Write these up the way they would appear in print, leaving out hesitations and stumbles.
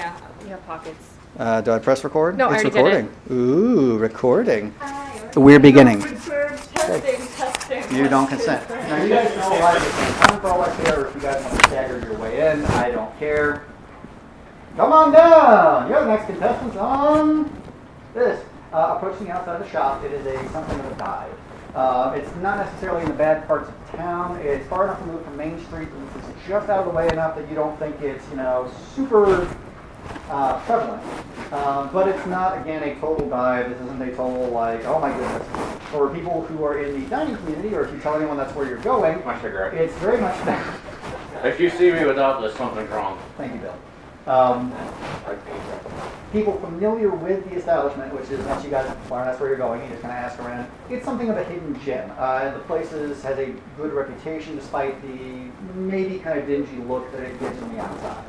Yeah, you have pockets. Do I press record? No, I it's already recording. did Ooh, recording. Hi. We're beginning. Testing. You don't consent. Now, you guys know why this is time for all I care, or if you guys want to stagger your way in, I don't care. Come on down! You're the next contestants on this. Approaching the outside of the shop, it is something of a dive. It's not necessarily in the bad parts of town. It's far enough removed from Main Street. It's just out of the way enough that you don't think it's, super prevalent. But it's not, again, a total dive. This isn't a total, like, oh my goodness. For people who are in the dining community, or if you tell anyone that's where you're going, My cigarette. it's very much that. If you see me without this, something's wrong. Thank you, Bill. People familiar with the establishment, which is once you guys learn that's where you're going, you just kind of ask around. It's something of a hidden gem. The place has a good reputation despite the maybe kind of dingy look that it gives from the outside.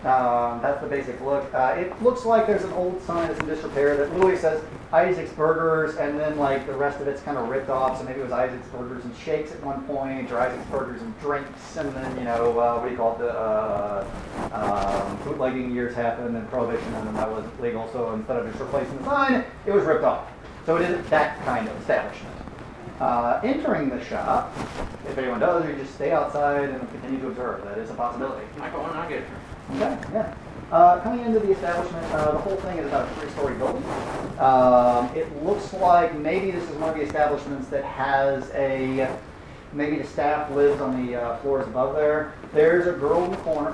That's the basic look. It looks like there's an old sign that's in disrepair that literally says Isaac's Burgers, and then like the rest of it's kind of ripped off. So maybe it was Isaac's Burgers and Shakes at one point, or Isaac's Burgers and Drinks, and then what do you call it? The bootlegging years happened and Prohibition, and then that was legal. So instead of just replacing the sign, it was ripped off. So it isn't that kind of establishment. Entering the shop, if anyone does, you just stay outside and continue to observe. That is a possibility. I go on, I get it. Okay, yeah. Coming into the establishment, the whole thing is about a 3-story building. It looks like maybe this is one of the establishments that has maybe the staff lives on the floors above there. There's a girl in the corner,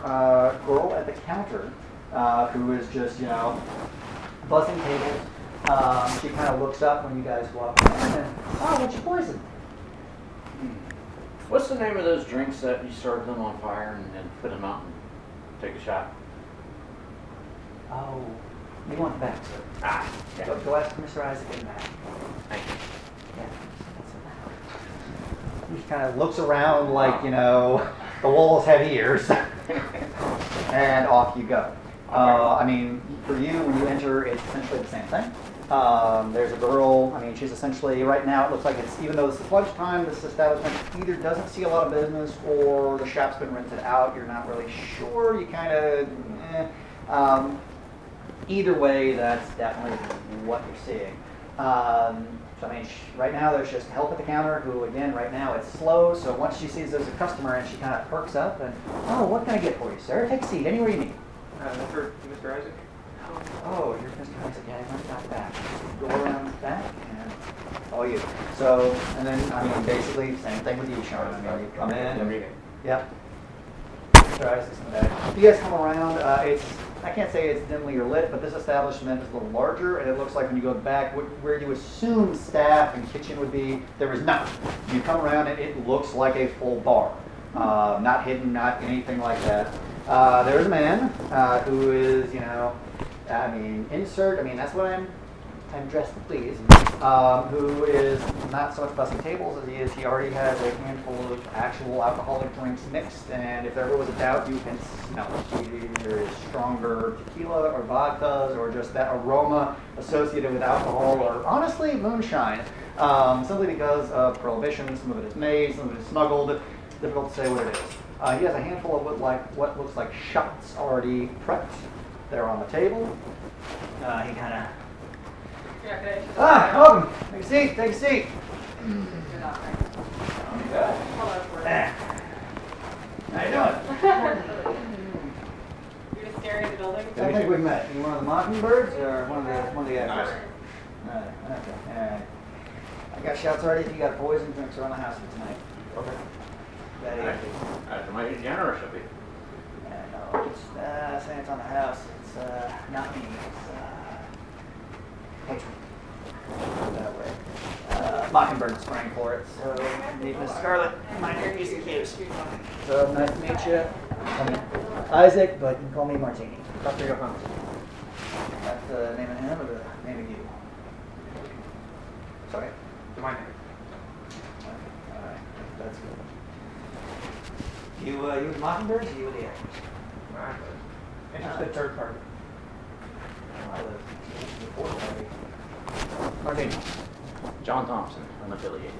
girl at the counter, who is just, bussing tables. She kind of looks up when you guys walk in and, what's your poison? What's the name of those drinks that you serve them on fire and put them out and take a shot? Oh, you want the back, sir? Yeah. Go ask Mr. Isaac in the back. Thank you. Yeah, that's it. He kind of looks around like, the walls have ears. And off you go. For you, when you enter, it's essentially the same thing. There's a girl, she's essentially, right now it looks like it's, even though this is lunchtime, this establishment either doesn't see a lot of business or the shop's been rented out. You're not really sure. You kind of, either way, that's definitely what you're seeing. Right now there's just help at the counter who, again, right now it's slow. So once she sees there's a customer and she kind of perks up and, what can I get for you, sir? Take a seat, anywhere you need. Mr. Isaac? Oh, you're Mr. Isaac. Yeah, I went back back. Go around the back and all you. So, and then, basically, same thing with you, Sean. You come in. Yep. Mr. Isaac's in the back. You guys come around. I can't say it's dimly or lit, but this establishment is a little larger, and it looks like when you go back, where you assume staff and kitchen would be, there is none. You come around, and it looks like a full bar. Not hidden, not anything like that. There's a man who is, that's what I'm dressed to please, who is not so much bussing tables as he already has a handful of actual alcoholic drinks mixed, and if there ever was a doubt, you can smell it. Either is stronger tequila or vodkas or just that aroma associated with alcohol or, honestly, moonshine, simply because of Prohibition. Some of it is made, some of it is smuggled. Difficult to say what it is. He has a handful of what looks like shots already prepped. They're on the table. He kind of... welcome. Take a seat. How you doing? You're just staring at the building? I think we met. You one of the Mockingbirds or one of the actors? Okay. All right. I got shots already. If you got poison drinks around the house for tonight. Okay. That easy. That might be generous of you. No, it's saying it's on the house. It's not me. It's patron. That way. Mockingbird sprang for it. So meet Miss Scarlett. Mind your E's and Q's. So nice to meet you. I'm Isaac, but you can call me Martini. Dr. Johannes. That's the name of him or the name of you? Sorry. My name. All right. That's good. You with Mockingbirds or you with the actors? Interested third party. I live in the fourth party. Martini. John Thompson, unaffiliated.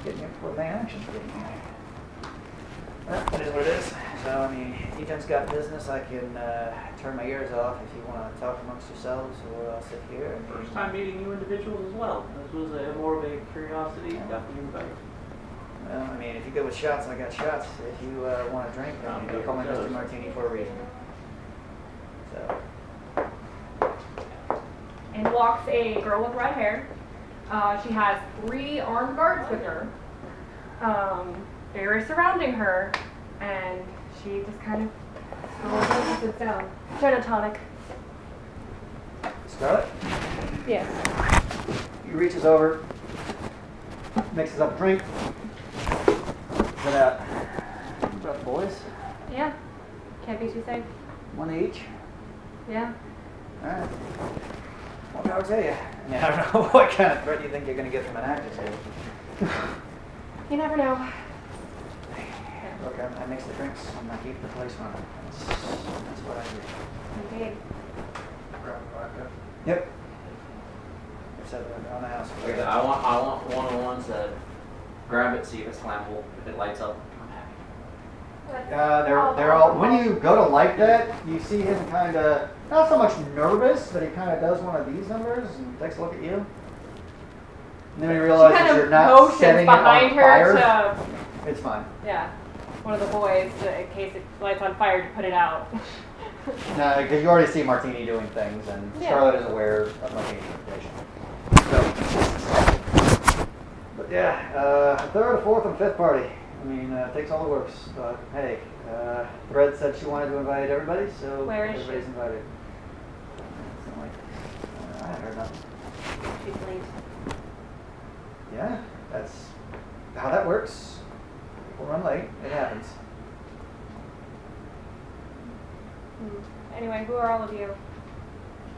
Getting it before the main action's getting here. Well, it is what it is. So, I mean, Ethan's got business. I can turn my ears off if you want to talk amongst yourselves, or I'll sit here. And First time meeting you individuals as well. This was more of a curiosity. Definitely invite. Well, I mean, if you go with shots, I got shots. If you want to drink, then you call me Mr. Martini for a reason. So. And walks a girl with red hair. She has 3 armed guards with her. They were surrounding her, and she just kind of strolls over and sits down. Gin and tonic. Scarlett? Yes. He reaches over, mixes up a drink. Put out. What's up, boys? Yeah. Can't be too safe. One each. Yeah. All right. What can I tell you? I mean, I don't know what kind of threat you think you're going to get from an actress here. You never know. Look, I mix the drinks and I keep the place running. That's what I do. Indeed. Yep. Set it on the house. Like I said, I want one of the ones that grab it, see if it's flammable. If it lights up, I'm happy. They're all. When you go to light that, you see him kind of not so much nervous, but he kind of does one of these numbers and takes a look at you. And then he She realizes kind you're of not motions setting it behind on her fire. to, It's fine. yeah, one of the boys, in case it lights on fire, to put it out. No, because you already see Martini doing things, and Yeah. Charlotte is aware of Martini's reputation. So, but yeah, a third, a fourth, and fifth party. I mean, it takes all the works. But hey, Fred said she wanted to invite everybody, so Where is everybody's she? invited. It's not like, I haven't heard nothing. She's late. Yeah, that's how that works. People run late. It happens. Anyway, who are all of you?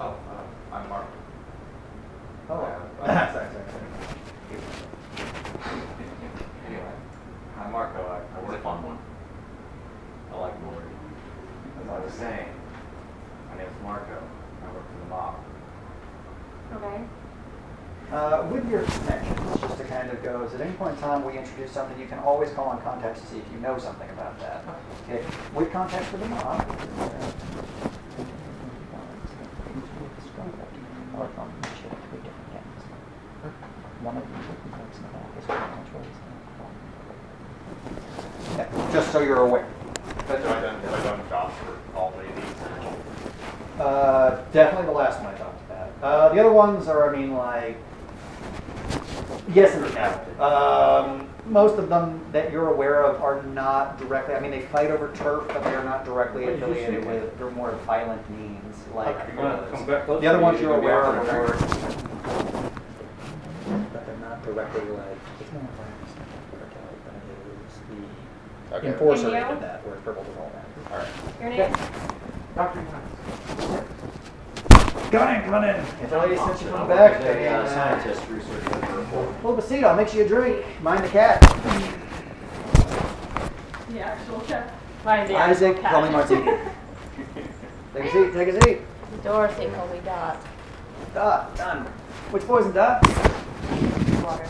Oh, I'm Mark. Oh, Yeah, sorry. Anyway, I'm Marco. I It's a work fun one. I like Lori. As I was saying, my name's Marco. I work for the mob. Okay. With your connections, just to kind of go, at any point in time we introduce something, you can always call on contacts to see if you know something about that. Okay, with contacts with the mob. Yeah, just so you're aware. Have I done jobs for all three of these? Definitely the last one I talked about. The other ones are, I mean, like, yes and no. Most of them that you're aware of are not directly, I mean, they fight over turf, but they are not directly affiliated with, they're more violent means, like, the other ones you're aware of are, but they're not directly like, it's more violence than it is the enforcer And you? did that, whereas purple does all that. All right. Your name? Dr. Come on in. If the lady sent you from the I'm back, a then, scientist researching the report. pull up a seat, I'll mix you a drink. Mind the cat. The actual cat. Mine's the actual Isaac, cat. call me Martini. Take a seat, take a seat. Dorothy called me Dot. Dot, done. Which poison, Dot? Water.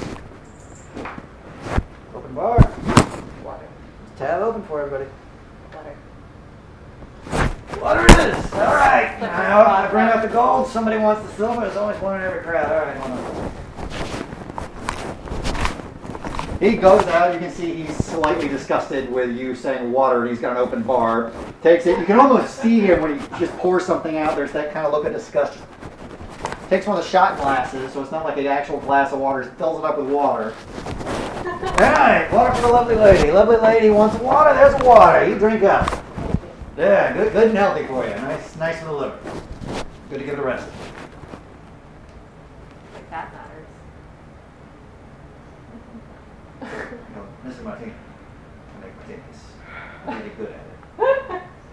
Open bar. Water. Tab open for everybody. Water. Water it is. All right. Slip Now I of bring water. out the gold. Somebody wants the silver. There's always one in every crowd. All right, hold on. He goes out. You can see he's slightly disgusted with you saying water, and he's got an open bar. Takes it. You can almost see him when he just pours something out. There's that kind of look of disgust. Takes one of the shot glasses, so it's not like an actual glass of water. Fills it up with water. All right, water for the lovely lady. Lovely lady wants water. There's water. You drink up. Yeah, good and healthy for you. Nice for the liver. Good to give it a rest. Like that matters. Mr. Martinez. I make martinis. I'm really good at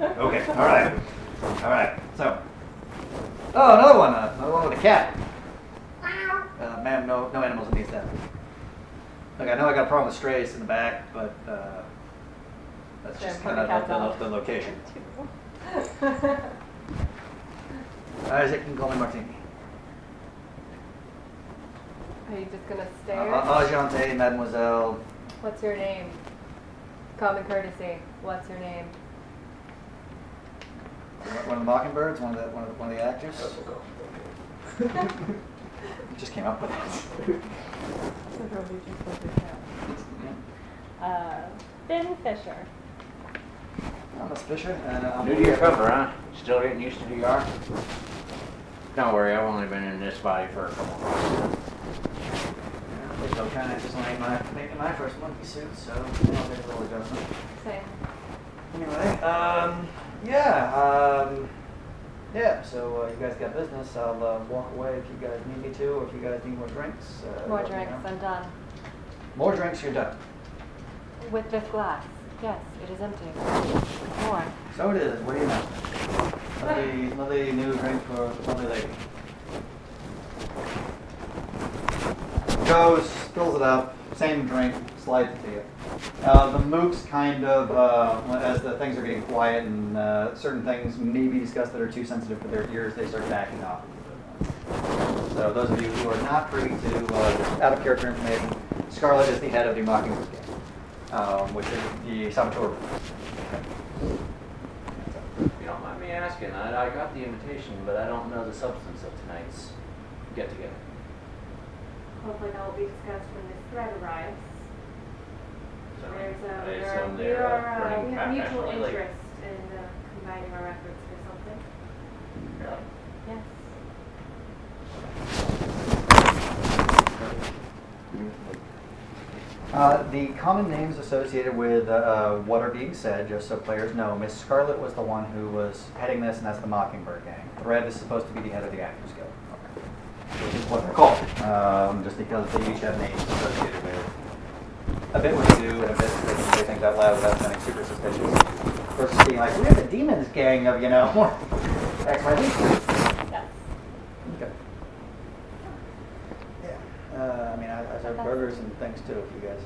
it. Okay, all right. All right, so. Oh, another one with a cat. Ma'am, no animals in the establishment. Look, I know I got a problem with strays in the back, but that's Sure, just put kind the of cats out. the location. Isaac can call me Martini. Are you just gonna stare? Enchanté, mademoiselle. What's your name? Common courtesy. What's your name? One of the Mockingbirds, one of the actors. Just came up with it. Finn Fisher. I'm Miss Fisher. New to your cover, huh? Still getting used to DR? Don't worry, I've only been in this body for a couple months. So kind of just making my first monkey suit, so I'll take a little adjustment. Same. Anyway, yeah. So you guys got business. I'll walk away if you guys need me to, or if you guys need more drinks. More let me drinks, know. I'm done. More drinks, you're done. With this glass. Yes, it is empty. More. So it is. What do you know? Lovely new drink for the lovely lady. Goes, fills it up, same drink, slides it to you. The mooks kind of, as the things are getting quiet and certain things may be discussed that are too sensitive for their ears, they start backing off. So those of you who are not privy to out of character information, Scarlet is the head of the Mockingbird gang, which is the saboteur. If you don't mind me asking, I got the invitation, but I don't know the substance of tonight's get-together. Hopefully that will be discussed when this thread arrives. So There's I we assume are, they're running we have mutual passionately late. interest in combining our efforts for something. Really? Yes. The common names associated with what are being said, just so players know, Miss Scarlet was the one who was heading this, and that's the Mockingbird gang. Thread is supposed to be the head of the Actors Guild, which is what they're called, just because they each have names associated with a bit what you do and a bit they can say things out loud without sounding super suspicious. Versus being like, we're the Demons gang of, X, Y, Z. Yes. Okay. Yeah. I mean, I serve burgers and things too, if you guys are,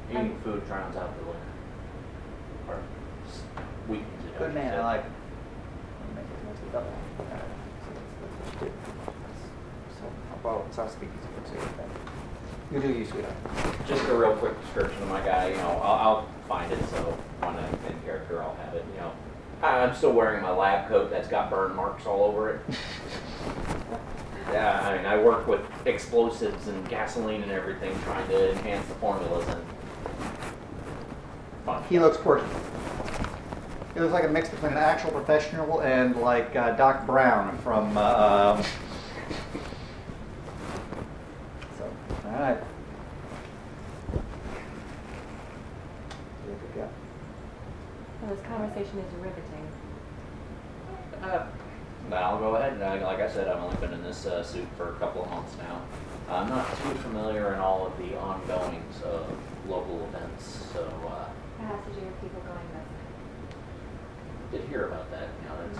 Eating food drowns out the liquor. Or weakens it. Good man, I like it. So I'll speak easy for you do you, sweetheart. Just a real quick description of my guy. I'll find it, so when I'm in character, I'll have it. I'm still wearing my lab coat that's got burn marks all over it. Yeah, I mean, I work with explosives and gasoline and everything, trying to enhance the formulas and fun. He looks quirky. He looks like a mix between an actual professional and like Doc Brown from. So, all right. Well, this conversation is riveting. But I'll go ahead. Like I said, I've only been in this suit for a couple of months now. I'm not too familiar in all of the ongoings of local events, so It has to do with people going missing. did hear about that. That's,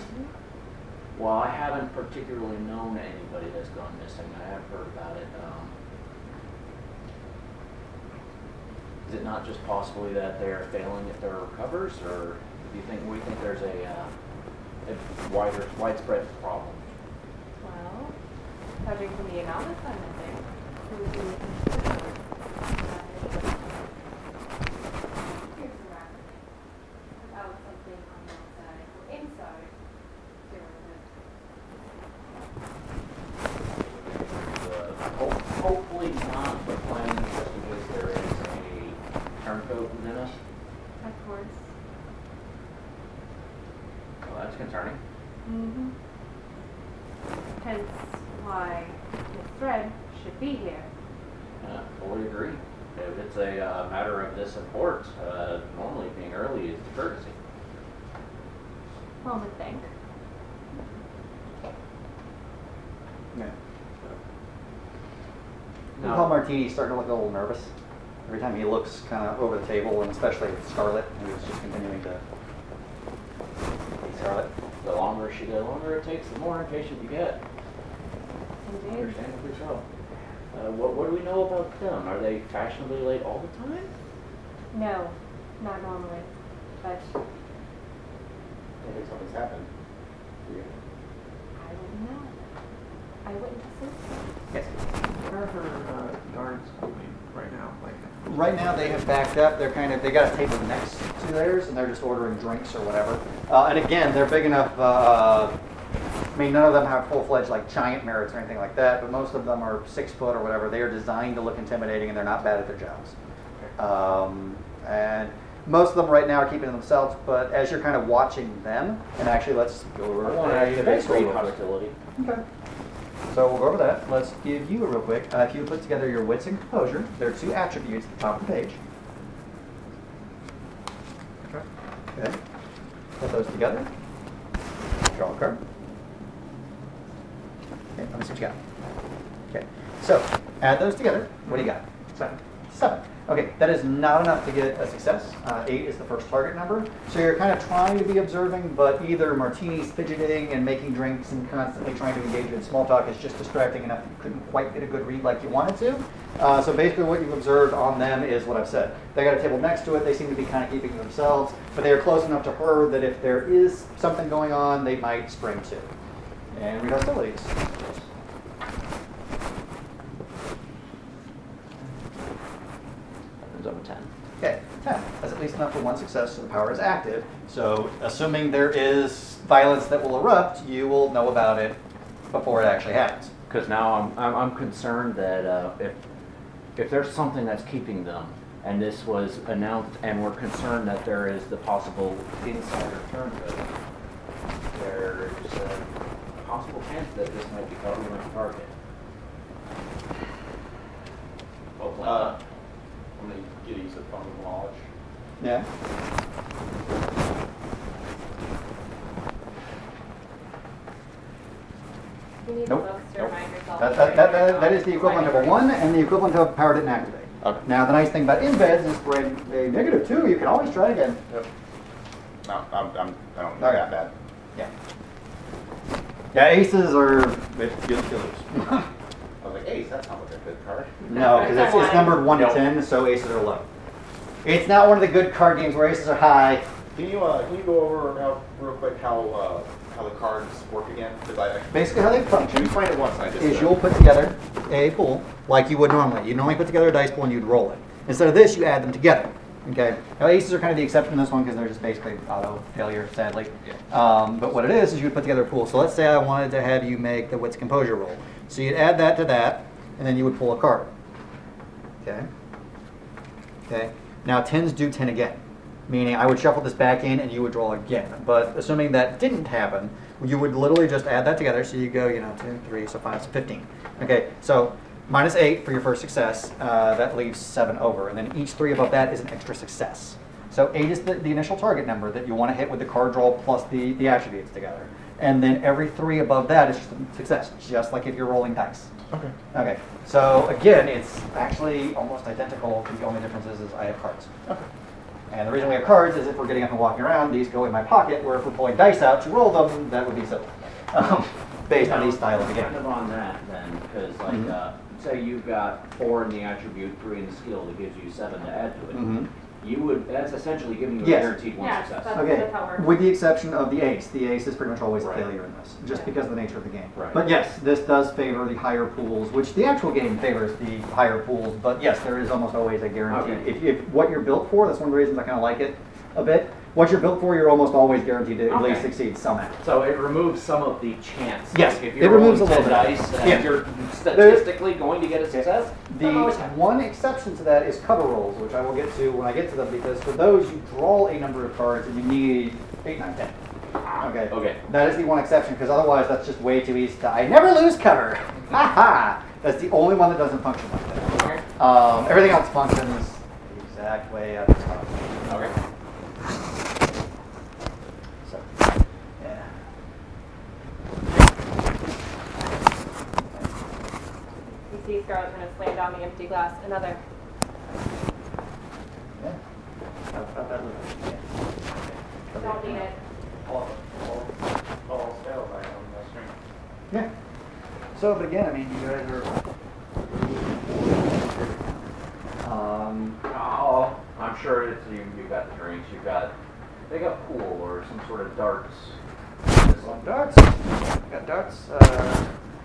well, I haven't particularly known anybody that's gone missing. I have heard about it. Is it not just possibly that they are failing at their recovers, or do you think we think there's a widespread problem? Well, judging from the amount of time missing, it would be here's the racket. About something on the outside or inside. There was Hopefully not, but planning just in case there is a turncoat within us. Of course. Well, that's concerning. Mm-hmm. Hence why this thread should be here. Fully agree. If it's a matter of this import, normally being early is the courtesy. One would think. Yeah. No. Paul Martini's starting to look a little nervous. Every time he looks kind of over the table, and especially with Scarlet, who's just continuing to be Scarlet. The longer it takes, the more impatient you get. Indeed. Understandably so. What do we know about them? Are they fashionably late all the time? No, not normally. But Maybe something's happened. I wouldn't know. I wouldn't assume so. Yes. Where are her guards going right now? Like, Right now they have backed up. They got a table next to theirs, and they're just ordering drinks or whatever. And again, they're big enough. I mean, none of them have full-fledged like giant merits or anything like that, but most of them are 6 foot or whatever. They are designed to look intimidating, and they're not bad at their jobs. And most of them right now are keeping to themselves, but as you're kind of watching them, and actually let's go over I want to activate breed hostility. Okay. So we'll go over that. Let's give you a real quick. If you put together your wits and composure, there are 2 attributes at the top of the page. Okay. Put those together. Draw a card. Okay, let me see what you got. Okay. So add those together. What do you got? 7. 7. Okay, that is not enough to get a success. 8 is the first target number. So you're kind of trying to be observing, but either Martini's fidgeting and making drinks and constantly trying to engage in small talk is just distracting enough that you couldn't quite get a good read like you wanted to. So basically what you've observed on them is what I've said. They got a table next to it. They seem to be kind of keeping to themselves, but they are close enough to her that if there is something going on, they might spring to. And read hostilities. Over 10. Okay, 10. That's at least enough for 1 success, so the power is active. So assuming there is violence that will erupt, you will know about it before it actually happens. Because now I'm concerned that if there's something that's keeping them, and this was announced, and we're concerned that there is the possible insider turn to it, there's a possible chance that this might be probably my target. I'm going to get use of phone knowledge. Yeah. You need Nope. books to Nope. remind yourself. That is the equivalent of a 1 and the equivalent of power didn't activate. Okay. Now the nice thing about embeds is for a -2, you can always try again. Yep. No, I don't Okay. that bad. Yeah. Yeah, aces are you'll lose. I was like, Ace, that sounds like a good card. No, because it's numbered 1 to Nope. 10, so aces are low. It's not one of the good card games where aces are high. Can you go over real quick how the cards work again? Because I Basically how they you function explained it once. I just is you'll put together a pool like you would normally. You'd normally put together a dice pool and you'd roll it. Instead of this, you add them together. Okay. Now aces are kind of the exception in this one because they're just basically auto failure, sadly. But what it is you would put together a pool. So let's say I wanted to have you make the wits composure roll. So you'd add that to that, and then you would pull a card. Okay. Okay. Now 10s do 10 again, meaning I would shuffle this back in and you would draw again. But assuming that didn't happen, you would literally just add that together. So you go, 2, 3, so 5, so 15. Okay. So -8 for your first success. That leaves 7 over, and then each 3 above that is an extra success. So 8 is the initial target number that you want to hit with the card draw plus the attributes together. And then every 3 above that is just a success, just like if you're rolling dice. Okay. Okay, so again, it's actually almost identical. The only difference is I have cards. Okay. And the reason we have cards is if we're getting up and walking around, these go in my pocket, where if we're pulling dice out to roll them, that would be silly. Based on these style of the game. Kind of on that then, because like, say you've got 4 in the attribute, 3 in the skill that gives you 7 to add to it. You would, that's essentially giving you a Yes. guaranteed 1 Yes, success. that's- Okay, how it works. with the exception of the ace. The ace is pretty much always a Right. failure in this, just because of the nature of the game. Right. But yes, this does favor the higher pools, which the actual game favors the higher pools, but yes, there is almost always a guarantee. Okay. If what you're built for, that's one of the reasons I kind of like it a bit. What you're built for, you're almost always guaranteed to at least Okay. succeed somehow. So it removes some of the chance. Yes, Like, if it you're removes rolling a little 10 bit. dice and Yeah. you're statistically going to get a success. The doesn't always happen. one exception to that is cover rolls, which I will get to when I get to them, because for those you draw a number of cards and you need 8, 9, 10. Okay. Okay. That is the one exception, because otherwise that's just way too easy to, I never lose cover. Ha ha! That's the only one that doesn't function like that. Okay. Everything else functions the exact way I've described. Okay. So, yeah. You see Scarlett's going to slam down the empty glass. Another. Yeah. How'd that look? Yeah. Don't need it. All spells I have on my screen. Yeah. So, but again, I mean, you guys are. Oh, I'm sure it's you've got the drinks. They got pool or some sort of darts. Darts. Got darts.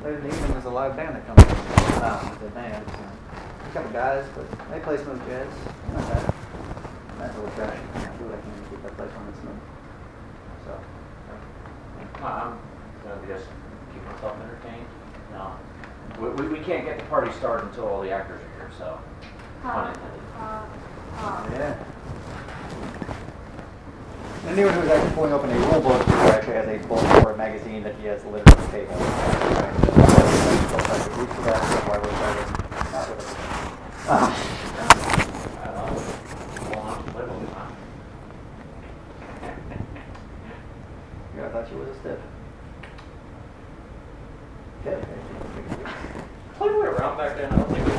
Later in the evening, there's a live band that comes in. It's a band. So. a couple guys, but they play smooth jazz. Not bad. That's a little trash. I feel like I can keep that place running smooth. So. I'm gonna just keep myself entertained. No, we can't get the party started until all the actors are here, so. Pun intended. Yeah. Anyone who's actually pulling open a rule book who actually has a bulk for a magazine that he has littered on the table. Yeah, I thought she was a stiff. Okay. Play way around back then, I don't think it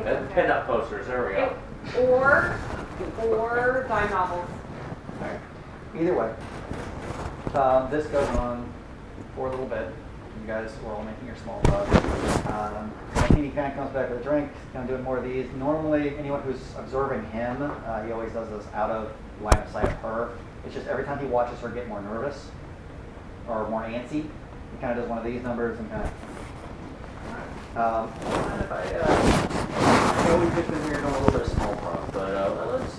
worked. Pin up posters, there we go. Or dime novels. Alright. Either way, this goes on for a little bit. You guys were all making your small talk. Martini kind of comes back with a drink, kind of doing more of these. Normally, anyone who's observing him, he always does this out of line of sight of her. It's just every time he watches her get more nervous or more antsy, he kind of does one of these numbers and kind of. And if I know we've just been here doing a little bit of small talk, but let's,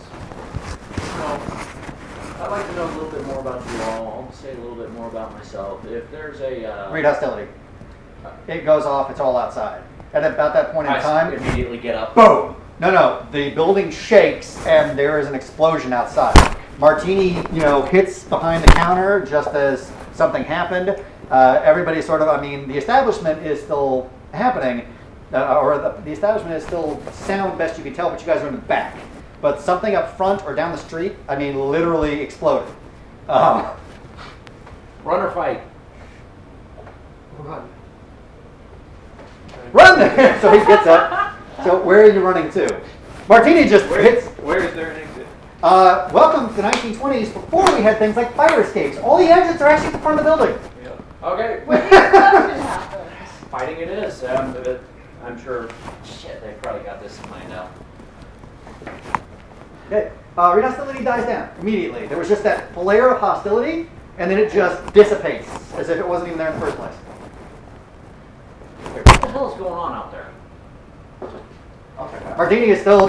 I'd like to know a little bit more about you all. I'll say a little bit more about myself. If there's a Read hostility. It goes off, it's all outside. At about that point in time, immediately get up. boom! No, the building shakes and there is an explosion outside. Martini, hits behind the counter just as something happened. Everybody sort of, the establishment is still happening, or the establishment is still sound best you can tell, but you guys are in the back. But something up front or down the street, literally exploded. Run or fight? Run there! So he gets up. So where are you running to? Martini just hits. Where is there an exit? Welcome to the 1920s, before we had things like fire escapes. All the exits are actually at the front of the building. Yeah. Okay. When the explosion happened. Fighting it is. I'm sure. Shit, they probably got this planned out. Okay. Read hostility dies down immediately. There was just that flare of hostility, and then it just dissipates as if it wasn't even there in the first place. What the hell is going on out there? Martini is still,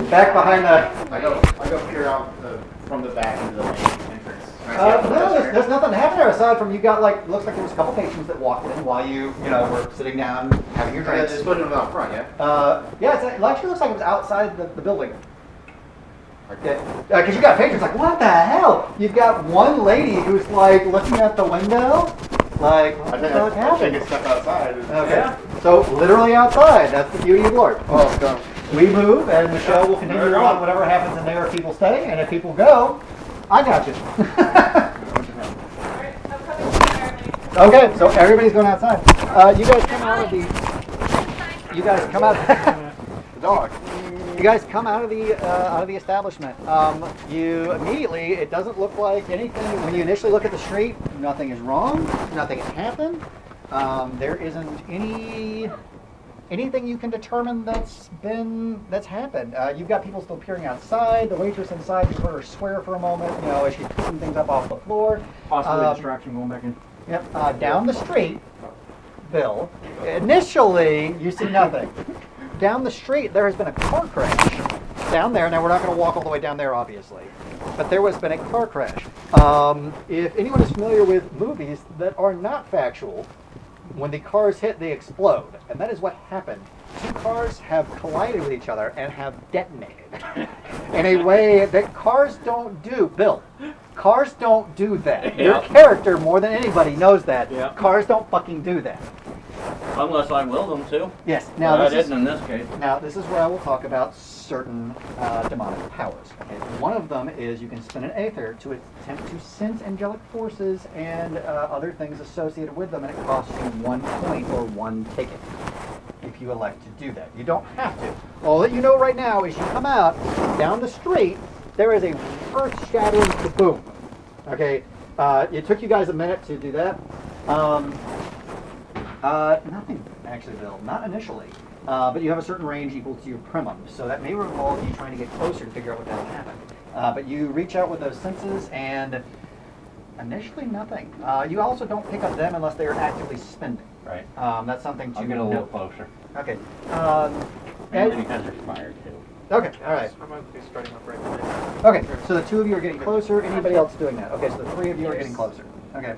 back behind the. I go peer out from the back into the main entrance. No, there's nothing to happen there aside from you got looks like there was a couple patrons that walked in while you, were sitting down having your drinks. Just putting them out front, yeah? Yeah, it actually looks like it was outside the building. Because you got patrons what the hell? You've got one lady who's looking at the window, what the fuck I happened? think it's stuff outside. Okay, Yeah. so literally outside. That's the beauty of LARP. Oh, go. We move, and the show will continue There we on go. whatever happens in there if people stay, and if people go, I got you. Alright, I'm coming to there. Okay, so everybody's going outside. You guys come out of the. You guys come out. The dog. You guys come out of the establishment. You immediately, it doesn't look like anything. When you initially look at the street, nothing is wrong. Nothing has happened. There isn't anything you can determine that's happened. You've got people still peering outside. The waitress inside, you heard her swear for a moment. As she's picking things up off the floor. Possibly distraction going back in. Yep. Down the street, Bill. Initially, you see nothing. Down the street, there has been a car crash. Down there, now we're not going to walk all the way down there, obviously, but there has been a car crash. If anyone is familiar with movies that are not factual, when the cars hit, they explode, and that is what happened. Two cars have collided with each other and have detonated in a way that cars don't do. Bill, cars don't do that. Your character, more than anybody, knows that. Yeah. Cars don't fucking do that. Unless I will them to. Yes. Now I this is didn't in this case. Now, this is where I will talk about certain demonic powers. Okay? One of them is you can spin an aether to attempt to sense angelic forces and other things associated with them, and it costs you 1 point or 1 ticket if you elect to do that. You don't have to. All that you know right now is you come out down the street, there is a earth-shattering kaboom. Okay? It took you guys a minute to do that. Nothing, actually, Bill. Not initially. But you have a certain range equal to your primum, so that may involve you trying to get closer to figure out what the hell happened. But you reach out with those senses, and initially nothing. You also don't pick up them unless they are actively spending. Right. That's something to I'm gonna note. look closer. Okay. And Ed? he has expired too. Okay, all right. I'm going to be starting up right away. Okay, so the two of you are getting closer. Anybody else doing that? Okay, so the three of you are getting closer. Okay.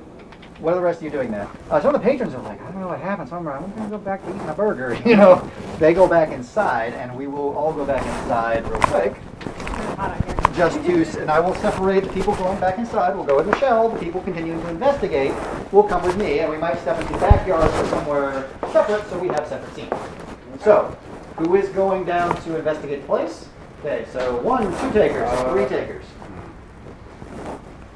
What are the rest of you doing that? Some of the patrons are like, I don't know what happened, so I'm going to go back to eating a burger. You know, they go back inside, and we will all go back inside real quick. Just to, and I will separate the people going back inside. We'll go with Michelle. The people continuing to investigate will come with me, and we might step into the backyard or somewhere separate, so we have separate scenes. So, who is going down to investigate the place? Okay, so 1, 2 takers, 3 takers.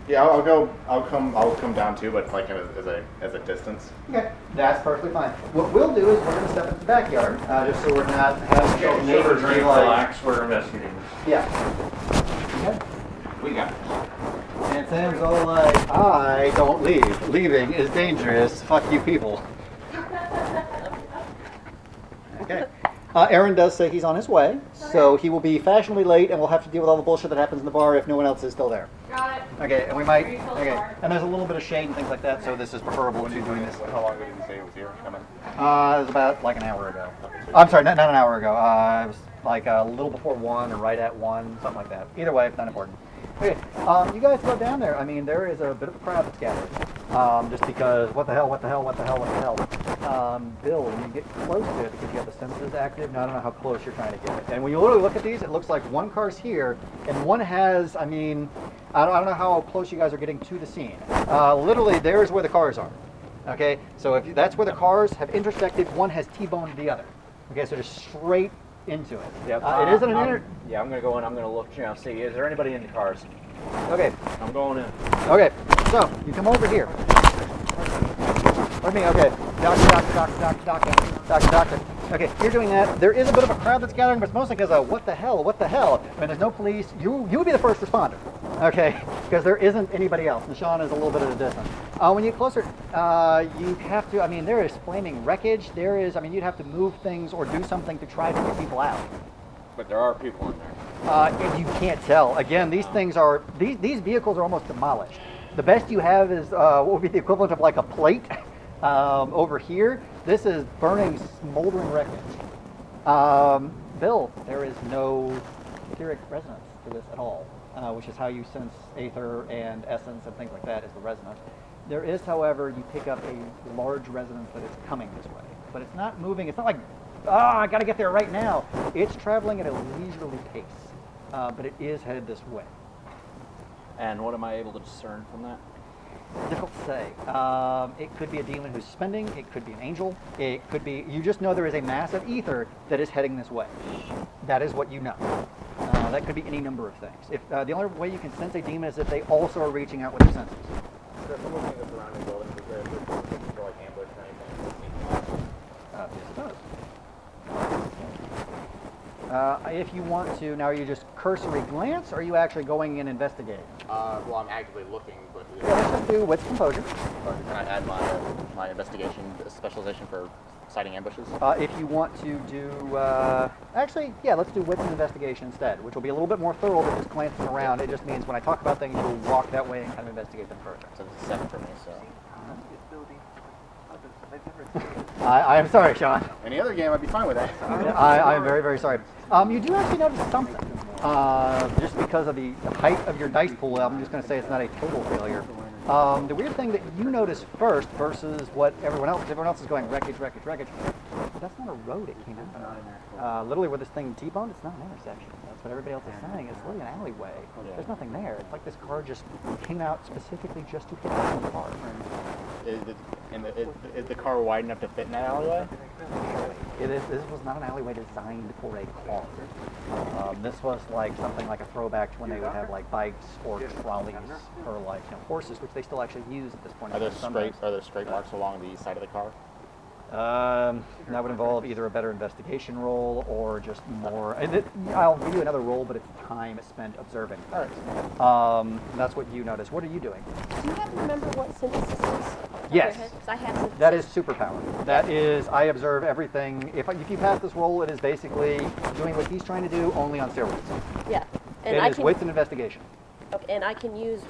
Yeah, I'll come down too, but like as a distance. Okay, that's perfectly fine. What we'll do is we're going to step into the backyard, just so we're not having neighbors be like, Relax, we're investigating. yeah. Okay. We got this. And Sam's all like, I don't leave. Leaving is dangerous. Fuck you people. Okay. Aaron does say he's on his way, so he will be fashionably late, and we'll have to deal with all the bullshit that happens in the bar if no one else is still there. Got it. Okay, and we might. Are you still Okay, there? and there's a little bit of shade and things like that, so this is preferable to doing this. How long did he say it was here coming? It was about like an hour ago. I'm sorry, not an hour ago. It was like a little before 1 or right at 1, something like that. Either way, not important. Okay, you guys go down there. I mean, there is a bit of a crowd that's gathered. Just because, what the hell. Bill, when you get close to it, because you have the sensors active, now I don't know how close you're trying to get it. And when you literally look at these, it looks like one car's here, and one has, I mean, I don't know how close you guys are getting to the scene. Literally, there's where the cars are. Okay, so if that's where the cars have intersected, one has T-boned the other. Okay, so just straight into it. Yep. It isn't an Yeah, I'm gonna go in. I'm gonna look now. See, is there anybody in the cars? Okay, I'm going in. okay, so you come over here. Pardon me, okay. Doctor. Okay, you're doing that. There is a bit of a crowd that's gathering, but it's mostly because of what the hell? I mean, there's no police. You would be the first responder, okay? Because there isn't anybody else. And Sean is a little bit at a distance. When you get closer, you have to, I mean, there is flaming wreckage. There is, I mean, you'd have to move things or do something to try to get people out. But there are people in there. And you can't tell. Again, these things are, these vehicles are almost demolished. The best you have is what would be the equivalent of like a plate. Over here, this is burning, smoldering wreckage. Bill, there is no etheric resonance to this at all, which is how you sense aether and essence and things like that is the resonance. There is, however, you pick up a large resonance that is coming this way, but it's not moving. It's not like, I got to get there right now. It's traveling at a leisurely pace, but it is headed this way. And what am I able to discern from that? Difficult to say. It could be a demon who's spending. It could be an angel. It could be, you just know there is a mass of ether that is heading this way. That is what you know. That could be any number of things. If the only way you can sense a demon is if they also are reaching out with their senses. Is there someone in the surrounding buildings? Is there for like ambush or anything? Yes, it does. If you want to, now are you just cursory glance, or are you actually going and investigating? Well, I'm actively looking, but Yeah, let's just do with composure. can I add my investigation specialization for sighting ambushes? If you want to do, actually, yeah, let's do with an investigation instead, which will be a little bit more thorough than just glancing around. It just means when I talk about things, you'll walk that way and kind of investigate them further. So it's 7 for me. So I am sorry, Sean. any other game, I'd be fine with that. I am very, very sorry. You do actually notice something. Just because of the height of your dice pool, I'm just going to say it's not a total failure. The weird thing that you notice first versus what everyone else is going wreckage. That's not a road it came out. Literally where this thing T-boned, it's not an intersection. That's what everybody else is saying. It's literally an alleyway. There's nothing there. It's like this car just came out specifically just to hit the car. Is the car wide enough to fit in that alleyway? This was not an alleyway designed for a car. This was like something like a throwback to when they would have like bikes or trolleys or like horses, which they still actually use at this point. Are there straight marks along the side of the car? That would involve either a better investigation roll or just more. I'll give you another roll, but it's time spent observing. All right. That's what you notice. What are you doing? Do you happen to remember what synthesis is? Yes. Because I have synthesis. That is superpower. That is, I observe everything. If you pass this roll, it is basically doing what he's trying to do, only on steroids. Yeah. And It is with an investigation. Okay, and I can use,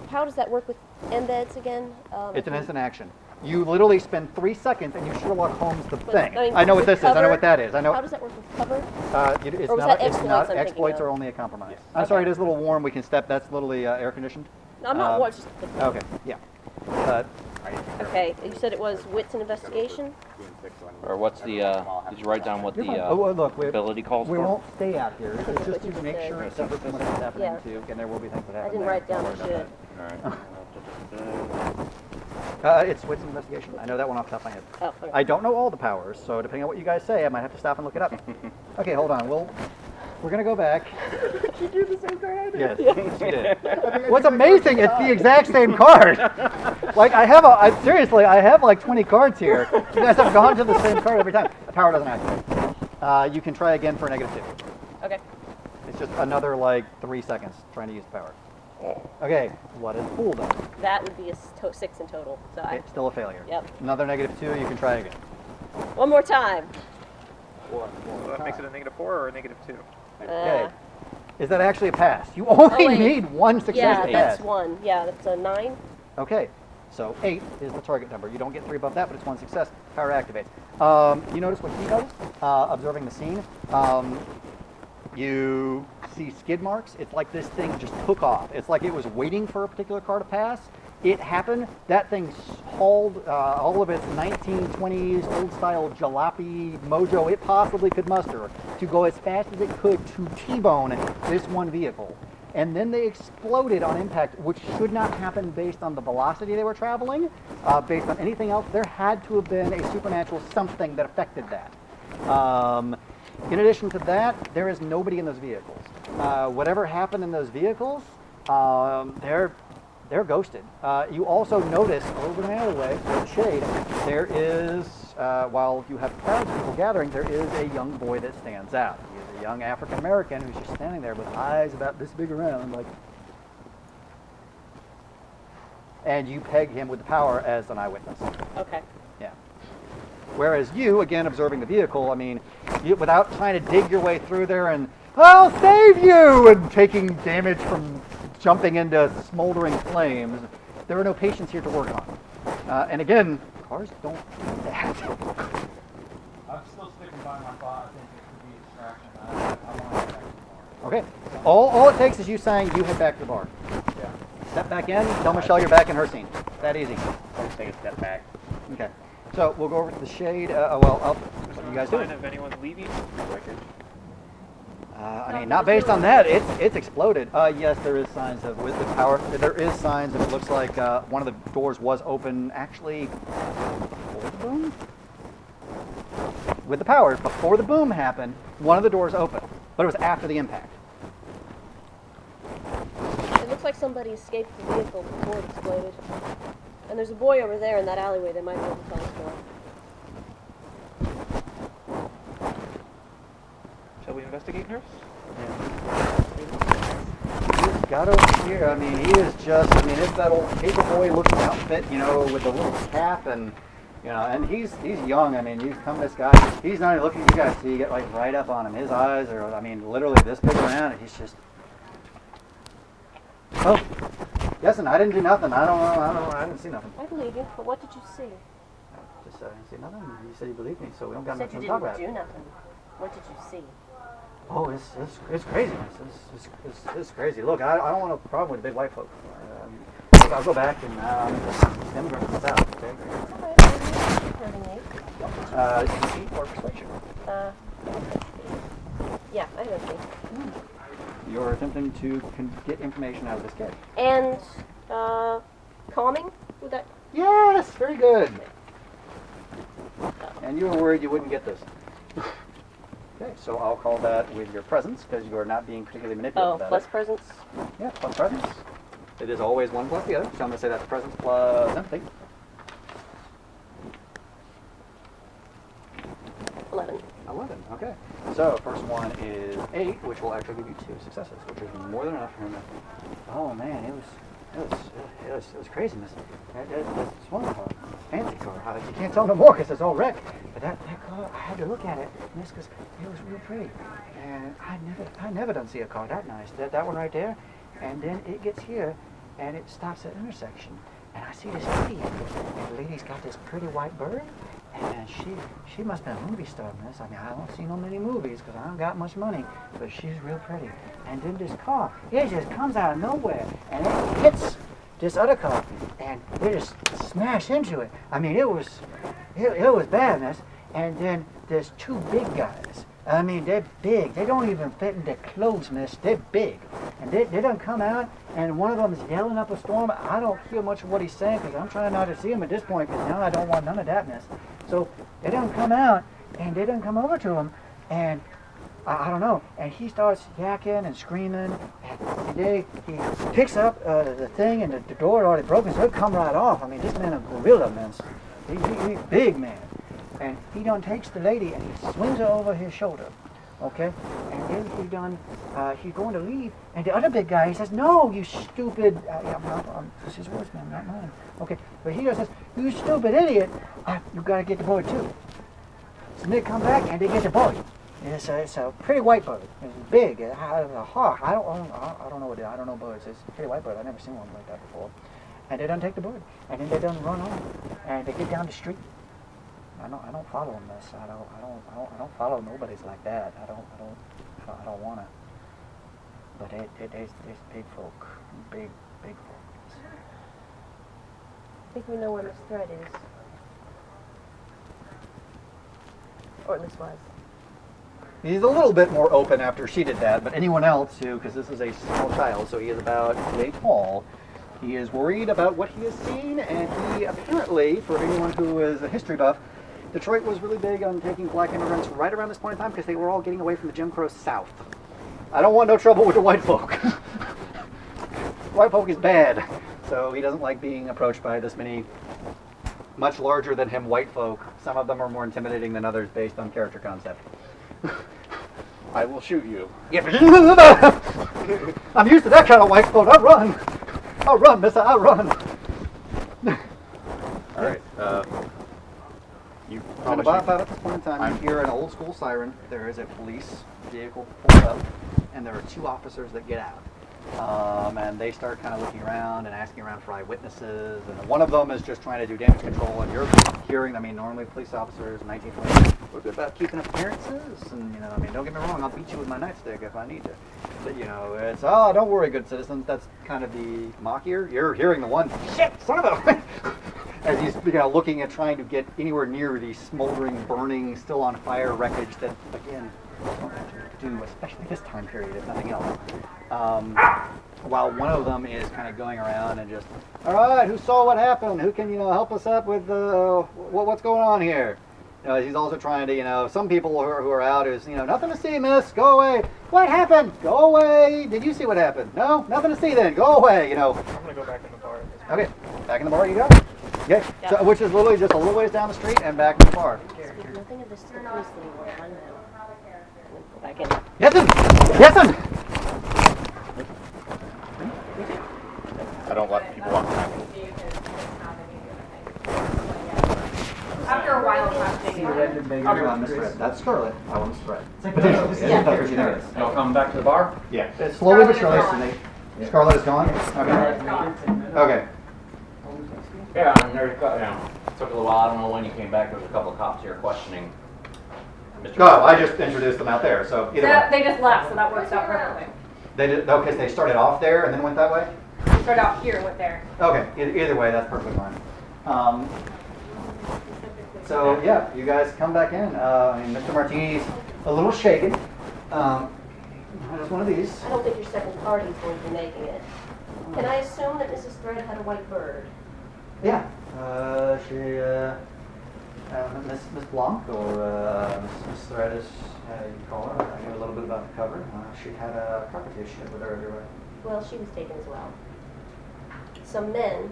how does that work with embeds again? It's an instant action. You literally spend 3 seconds and you Sherlock Holmes the thing. I mean, I know what with this is. I know cover- what that is. I know. How does that work with cover? It's Or was not. that It's exploits not. I'm thinking Exploits of? are only a compromise. I'm sorry. It is a little warm. We can step. That's literally air conditioned. No, I'm not watching. Okay. Yeah. Okay, you said it was wits and investigation? Or what's the, did you write down what You're fine. the well, look, ability calls we for? won't stay out here. It's just What to you make said. sure it's separate from what's happening Yeah. too. And there will be things that I happen. didn't there. write down Don't the worry shit. Alright. about that. It's wits investigation. I know that one off the top of my head. Oh, okay. I don't know all the powers, so depending on what you guys say, I might have to stop and look it up. Okay, hold on. We're gonna go back. You do the same thing I did. Yes, she did. What's amazing, it's the exact same card. Like seriously, I have like 20 cards here. You guys have gone to the same card every time. The power doesn't activate. You can try again for -2. Okay. It's just another like 3 seconds trying to use the power. Okay, what is pool though? That would be a 6 in total. So Okay, still a failure. Yep. Another -2, you can try again. one more time. So that makes it a -4 or a -2? Okay. Is that actually a pass? You only wait. need one success Yeah, to that's pass. 1. Yeah, that's a 9. Okay, so 8 is the target number. You don't get 3 above that, but it's 1 success. Power activates. You notice what he noticed? Observing the scene. You see skid marks. It's like this thing just took off. It's like it was waiting for a particular car to pass. It happened. That thing hauled all of its 1920s old-style jalopy mojo it possibly could muster to go as fast as it could to T-bone this one vehicle. And then they exploded on impact, which should not happen based on the velocity they were traveling. Based on anything else, there had to have been a supernatural something that affected that. In addition to that, there is nobody in those vehicles. Whatever happened in those vehicles, they're ghosted. You also notice over the alleyway, the shade, there is, while you have crowds of people gathering, there is a young boy that stands out. He is a young African American who's just standing there with eyes about this big around, like. And you peg him with the power as an eyewitness. Okay. Yeah. Whereas you, again, observing the vehicle, I mean, without trying to dig your way through there and, I'll save you, and taking damage from jumping into smoldering flames, there are no patients here to work on. And again, cars don't do that. I'm still sticking by my thought. I think it could be a distraction. I want to get back to the bar. Okay. All it takes is you saying you head back to the bar. Yeah. Step back in, tell Michelle you're back in her scene. That easy. I'll just take a step back. Okay. So we'll go over to the shade. What are you guys doing? Sign of anyone leaving? I mean, not based on that. It's exploded. Yes, there is signs of with the power. There is signs of it looks like one of the doors was open actually before the boom. With the power, before the boom happened, one of the doors opened, but it was after the impact. It looks like somebody escaped the vehicle before it exploded. And there's a boy over there in that alleyway that might be able to tell the story. Shall we investigate, nurse? He's got over here. I mean, he is just. I mean, it's that old paperboy looking outfit, you know, with the little cap and. You know, and he's young. I mean, you come this guy. He's not even looking at you guys. So you get like right up on him. His eyes are. I mean, literally this big around. And he's just. Oh, listen. I didn't do nothing. I don't know. I didn't see nothing. I believe you, but what did you see? Just I didn't see nothing. You said you believed me, so we don't got You said nothing you to talk didn't about. do nothing. What did you see? Oh, it's craziness. It's crazy. Look, I don't want a problem with the big white folk. I'll go back and immigrant comes out. Okay. Deceit or persuasion. Yeah, I don't think. You're attempting to get information out of this kid. And calming? Would that? Yes, very good. And you were worried you wouldn't get this. Okay, so I'll call that with your presence because you are not being particularly manipulative Oh, about plus it. presence. Yeah, plus presence. It is always one plus the other, so I'm going to say that's presence plus empathy. 11. 11, okay. So, first one is 8, which will actually give you 2 successes, which is more than enough for him to... Oh, man, it was craziness. It's one car, fancy car. You can't tell no more because it's all wrecked. But that car, I had to look at it, and because it was real pretty. And I never done see a car that nice. That one right there, and then it gets here, and it stops at an intersection. and I see this lady, and the lady's got this pretty white bird, and she must have been a movie star, miss. I mean, I don't see no many movies because I don't got much money, but she's real pretty. And then this car, it just comes out of nowhere, and it hits this other car, and they just smash into it. I mean, it was bad, miss. And then there's two big guys. I mean, they're big. They don't even fit in their clothes, miss. They're big. And they done come out, and one of them is yelling up a storm. I don't hear much of what he's saying because I'm trying not to see him at this point because now I don't want none of that, miss. So they done come out, and they done come over to him, and I don't know. And he starts yakking and screaming, and he picks up the thing, and the door already broken, so it come right off. I mean, this man a gorilla, miss. He's big man. And he done takes the lady and he swings her over his shoulder, okay? And then he's going to leave, and the other big guy, he says, "No, you stupid," this is his words, man, not mine. Okay, but he just says, "You stupid idiot, you gotta get the bird too." So they come back and they get the bird. It's a pretty white bird. It's big, a hawk. I don't know what it is. I don't know birds. It's a pretty white bird. I've never seen one like that before. And they done take the bird, and then they done run on, and they get down the street. I don't follow them, miss. I don't follow nobodies like that. I don't wanna. But there's big folk, big folk. I think we know where Miss Thread is. Or at least was. He's a little bit more open after she did that, but anyone else who, because this is a small child, so he is about yay tall, he is worried about what he has seen, and he apparently, for anyone who is a history buff, Detroit was really big on taking black immigrants right around this point in time because they were all getting away from the Jim Crow South. I don't want no trouble with the white folk. White folk is bad, so he doesn't like being approached by this many much larger than him white folk. Some of them are more intimidating than others based on character concept. I will shoot you. I'm used to that kind of white folk. I'll run, mister, I'll run. All right. You On probably about should- at this point in time, I'm- you hear an old school siren. There is a police vehicle pulled up, and there are two officers that get out. And they start kind of looking around and asking around for eyewitnesses. And one of them is just trying to do damage control. And you're hearing, I mean, normally police officers in 1920 were good about keeping appearances. And, I mean, don't get me wrong, I'll beat you with my nightstick if I need to. But, it's, oh, don't worry, good citizens. That's kind of the mock ear. You're hearing the one, shit, son of a... As he's looking at trying to get anywhere near the smoldering, burning, still on fire wreckage that, again, don't have to do, especially this time period, if nothing else. While one of them is kind of going around and just, all right, who saw what happened? Who can, help us up with what's going on here? He's also trying to, some people who are out is, nothing to see, miss, go away. What happened? Go away. Did you see what happened? No, nothing to see then. Go away, I'm gonna go back in the bar. Okay, back in the bar you go. Okay, so, which is literally just a little ways down the street and back in the bar. Speak nothing of this to the police anymore. I know. Go back in. Yeson! Yeson! I don't let people walk behind me. After a while, I'm Miss Fred. That's Scarlet. I want Miss Fred. Potentially. Yeah. That's what she knows. Y'all come back to the bar? Yeah. It's slowly but surely. Scarlet is gone? Okay. Okay. Yeah, and there's, took a little while. I don't know when you came back. There was a couple of cops here questioning Mr. No, I just introduced them out there, so either way. They just left, so that works out perfectly. They did, okay, so they started off there and then went that way? We started out here and went there. Okay, either way, that's perfectly fine. So yeah, you guys come back in. Mr. Martini's a little shaken. Just one of these. I don't think your second party is going to be making it. Can I assume that Mrs. Thread had a white bird? Yeah. Miss Blanc or Miss Thread is you call her. I know a little bit about the cover. She had a cockatiel ship with her everywhere. Well, she was taken as well. Some men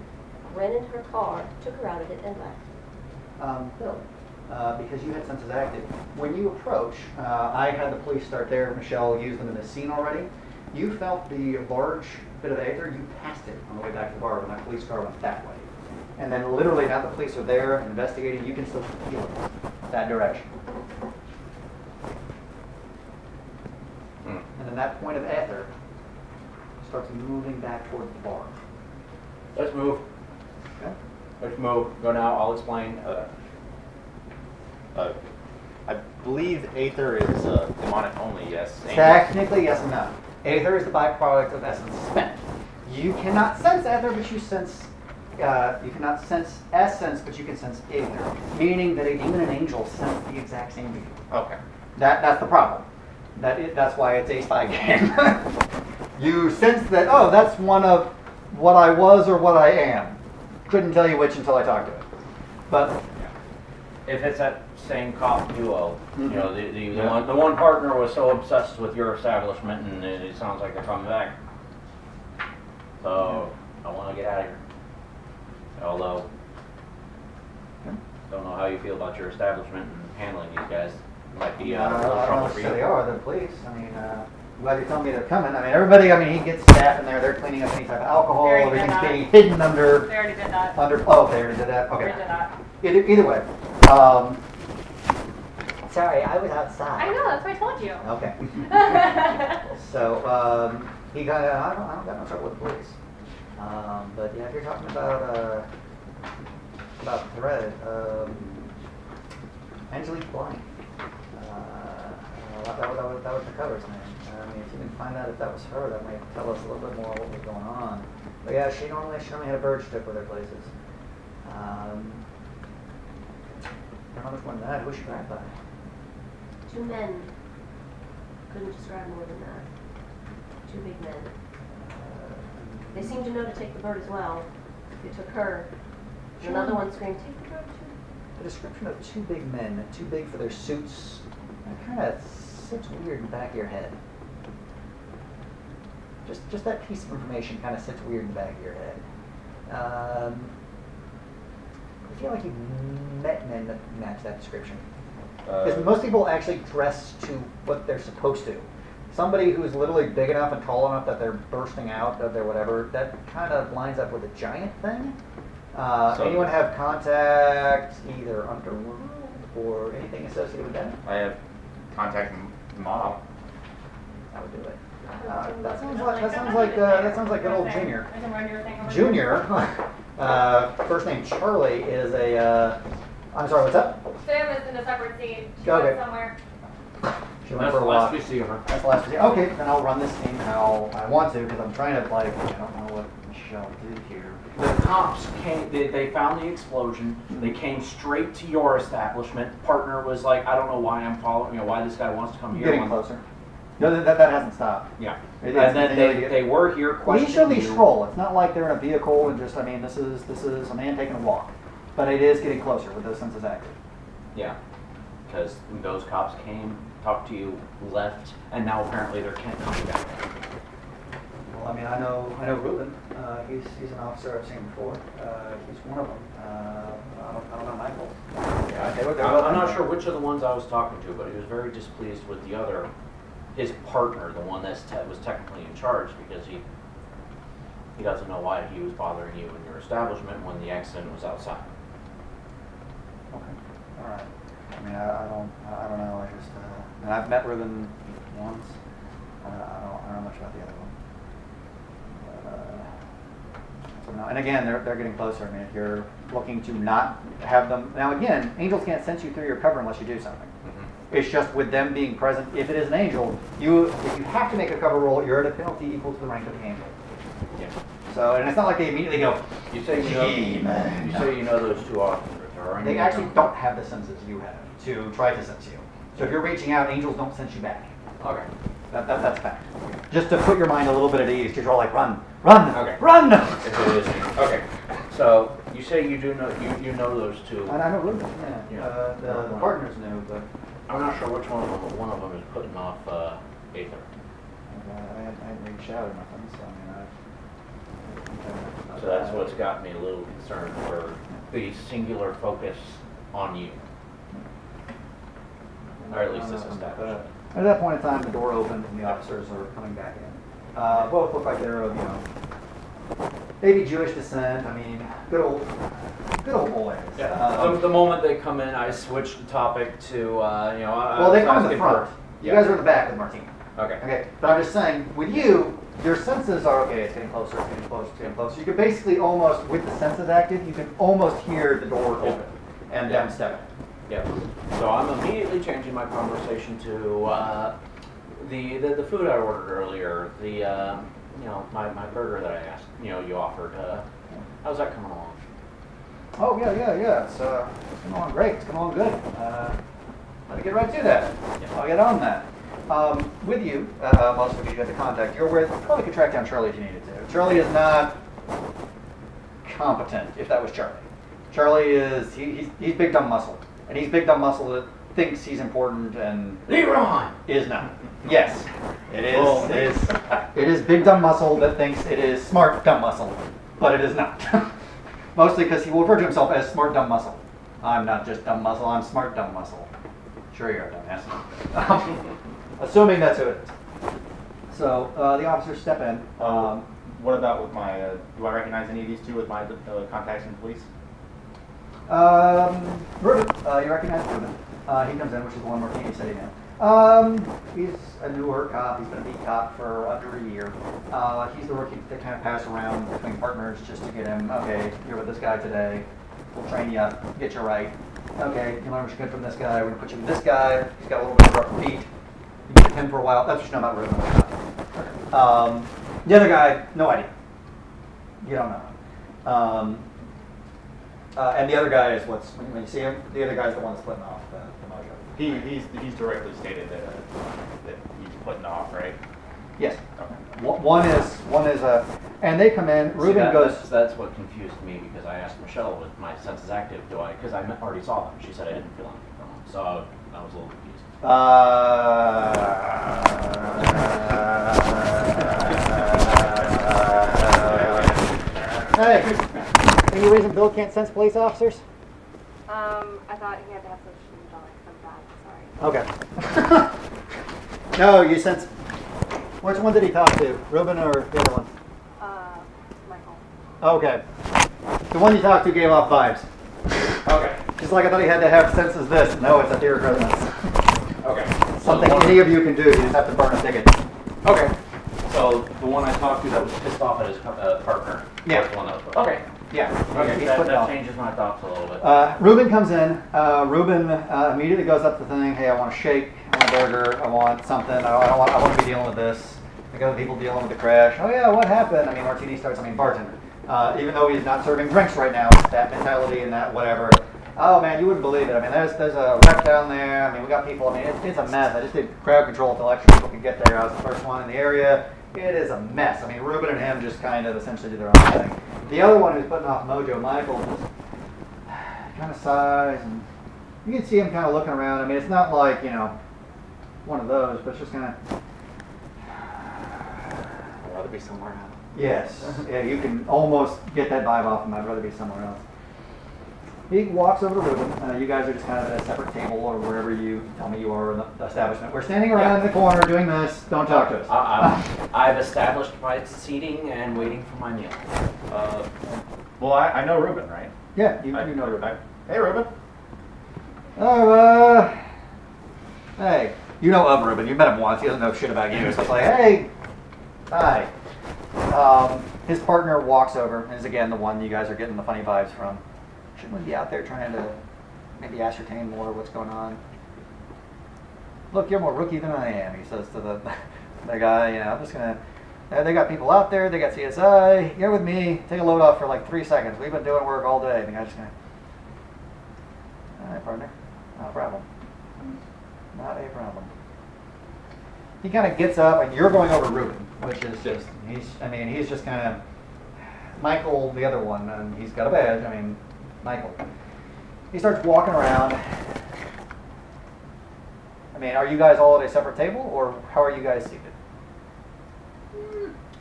ran into her car, took her out of it, and left. Bill, because you had senses active, when you approach, I had the police start there. Michelle used them in the scene already. You felt the large bit of aether. You passed it on the way back to the bar when that police car went that way. And then literally now the police are there investigating. You can still feel it that direction. And then that point of aether starts moving back towards the bar. Let's move. Okay. Let's move. Go now. I'll explain. I believe Aether is demonic only, yes? Technically, yes and no. Aether is the byproduct of essence spent. You cannot sense ether, but you sense. You cannot sense essence, but you can sense aether, meaning that a demon and angel sense the exact same thing. Okay. That's the problem. That's why it's a spy game. You sense that, oh, that's one of what I was or what I am. Couldn't tell you which until I talked to it. But If it's that same cop duo, you know, Yeah. the one partner was so obsessed with your establishment, and it sounds like they're coming back. So I want to get out of here. Although, don't know how you feel about your establishment and handling these guys. Might be a I little don't trouble know for if they you. are. They're police. I mean, I'm glad you're telling me they're coming. I mean, everybody. I mean, he gets staff in there. They're cleaning up any type of alcohol. They already did Everything's that. being hidden under. They already did that. Oh, they already did that. They Okay. already did that. Either way. Sorry, I was outside. I know, that's what I told you. Okay. So he got. I don't got no trouble with the police. But yeah, if you're talking about thread, Angelique Blind. That was the cover's name. I mean, if you can find out if that was her, that might tell us a little bit more what was going on. But yeah, she normally had a bird stick with her places. I don't know much more than that. Who was she grabbed by? 2 men. Couldn't describe more than that. 2 big men. They seemed to know to take the bird as well. They took her. And another one screamed, "Take the bird too." The description of 2 big men, too big for their suits, that kind of sits weird in the back of your head. Just that piece of information kind of sits weird in the back of your head. I feel like you've met men that match that description. Because most people actually dress to what they're supposed to. Somebody who's literally big enough and tall enough that they're bursting out of their whatever, that kind of lines up with a giant thing. Anyone have contact either underworld or anything associated with that? I have contact mob. I would do it. That sounds like good old Junior. I can run your thing over Junior, first name Charlie, is a. I'm sorry, what's up? Sam is in a separate seat. She Okay. went somewhere. She went That's for the a last walk. we see of her. That's the last we see. Okay, then I'll run this team how I want to because I'm trying to I don't know what Michelle did here. The cops came, they found the explosion, they came straight to your establishment. Partner was like, I don't know why I'm following, why this guy wants to come here. Getting closer. No, that hasn't stopped. Yeah. It And is then continuing to get- they were here questioning leisurely you. stroll. It's not like they're in a vehicle and just. I mean, this is a man taking a walk, but it is getting closer with those senses active. Yeah, because those cops came, talked to you, left, and now apparently they're coming back. Well, I mean, I know Ruben. He's an officer I've seen before. He's one of them. I don't know Michael. Yeah, I'm not sure which of the ones I was talking to, but he was very displeased with the other, his partner, the one that was technically in charge, because he doesn't know why he was bothering you in your establishment when the accident was outside. Okay. All right. I mean, I don't know. I just and I've met Ruben once. I don't know much about the other one. So no, and again, they're getting closer. I mean, if you're looking to not have them now, again, angels can't sense you through your cover unless you do something. It's just with them being present. If it is an angel, if you have to make a cover roll, you're at a penalty equal to the rank of the angel. Yeah. So, and it's not like they immediately go. You say you know those 2 officers. Are They actually don't have the senses you have to try to sense you. So if you're reaching out, angels don't sense you back. Okay. That's a fact. Just to put your mind a little bit at ease, because you're all like, run, run, Okay. run. If it is. Okay. So you say you do know you know those 2. And I know Ruben. Yeah. Yeah. The partners knew, but I'm not sure which one of them, but one of them is putting off Aether. I hadn't reached out or nothing. So I mean, So that's what's got me a little concerned for the singular focus on you. Or at least this establishment. At that point in time, the door opens and the officers are coming back in. Both look like they're of, maybe Jewish descent. I mean, good old boys. The moment they come in, I switch the topic to, Well, they come in the front. You Yeah. guys are in the back with Martina. Okay. Okay, but I'm just saying, with you, your senses are, okay, it's getting closer, it's getting closer, it's getting closer. You can basically almost, with the senses active, you can almost hear the door open and them step in. Yeah. So I'm immediately changing my conversation to the food I ordered earlier. The you know, my burger that I asked, you know, you offered. How's that coming along? Oh, yeah. It's coming along great. It's coming along good. Let me get right to that. I'll get on that. With you, most of you got the contact you're with, probably could track down Charlie if you needed to. Charlie is not competent, if that was Charlie. Charlie is, he's big dumb muscle. And he's big dumb muscle that thinks he's important and Leroy! is not. Yes, it is big dumb muscle that thinks it is smart dumb muscle, but it is not. Mostly because he will refer to himself as smart dumb muscle. I'm not just dumb muscle, I'm smart dumb muscle. Sure you are, dumbass. Assuming that's who it is. So the officers step in. What about with my, do I recognize any of these two with my contacts in police? Ruben, you recognize Ruben. He comes in, which is the one Martini said he knew. He's a newer cop. He's been a beat cop for under a year. He's the rookie that kind of pass around between partners just to get him, okay, you're with this guy today. We'll train you up, get you right. Okay, you learn what you get from this guy. We're going to put you with this guy. He's got a little bit of a rough beat. You get with him for a while. That's what you know about Ruben. The other guy, no idea. You don't know. And the other guy is when you see him, the other guy's the one that's putting off the mojo. He's directly stated that he's putting off, right? Yes. Okay. One is and they come in. Ruben See, goes. That's what confused me because I asked Michelle with my senses active, because I already saw them. She said I didn't feel anything from them, so I was a little confused. Hey, any reason Bill can't sense police officers? I thought he had to have social some bad. Sorry. Okay. No, you sense. Which one did he talk to? Ruben or the other one? Michael. Okay. The one you talked to gave off vibes. Okay. Just like I thought he had to have senses this. No, it's a theory presence. Okay. Something any of you can do. You just have to burn a ticket. Okay. So the one I talked to that was pissed off at his partner. Yeah. Was the one that was, okay. Yeah. Okay. He's That putting off. changes my thoughts a little bit. Ruben comes in. Ruben immediately goes up to the thing. Hey, I want a shake. I want a burger. I want something. I want to be dealing with this. I got people dealing with the crash. Oh yeah, what happened? I mean, Martini starts. Bartender. Even though he's not serving drinks right now, it's that mentality and that whatever. Oh man, you wouldn't believe it. I mean, there's a wreck down there. I mean, we got people. I mean, it's a mess. I just did crowd control until extra people could get there. I was the first one in the area. It is a mess. I mean, Ruben and him just kind of essentially do their own thing. The other one who's putting off mojo, Michael, just kind of sighs, and you can see him kind of looking around. I mean, it's not like, one of those, but it's just kind of. I'd rather be somewhere else. Yes. Yeah, you can almost get that vibe off him. I'd rather be somewhere else. He walks over to Ruben. You guys are just kind of at a separate table or wherever you tell me you are in the establishment. We're standing around in the corner doing this. Don't talk to us. I've established my seating and waiting for my meal. Well, I know Ruben, right? Yeah, you know Ruben. Hey, Ruben. Oh, hey. You know of Ruben. You met him once. He doesn't know shit about you. So it's like, hey, hi. His partner walks over and is again the one you guys are getting the funny vibes from. Shouldn't we be out there trying to maybe ascertain more what's going on? Look, you're more rookie than I am, he says to the guy. I'm just gonna. They got people out there. They got CSI. You're with me. Take a load off for like 3 seconds. We've been doing work all day. The guy's just gonna. All right, partner. Not a problem. Not a problem. He kind of gets up, and you're going over Ruben, which is just he's just kind of Michael, the other one, and he's got a badge. Michael. He starts walking around. Are you guys all at a separate table, or how are you guys seated?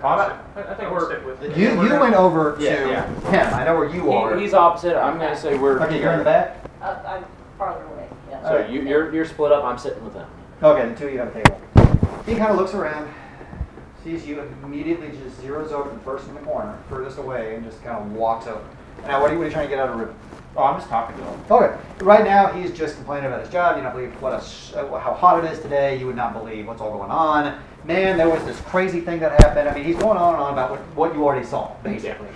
I think we're with You went over to him. I know where you are. He's opposite. I'm going to say we're. Okay, you're in the back. I'm farther away, yeah. So you're split up. I'm sitting with them. Okay, the two of you have a table. He kind of looks around, sees you, and immediately just zeroes over to the person in the corner, furthest away, and just kind of walks over. Now, what are you trying to get out of Ruben? Oh, I'm just talking to him. Okay. Right now, he's just complaining about his job. You don't believe how hot it is today. You would not believe what's all going on. Man, there was this crazy thing that happened. I mean, he's going on and on about what you already saw, basically.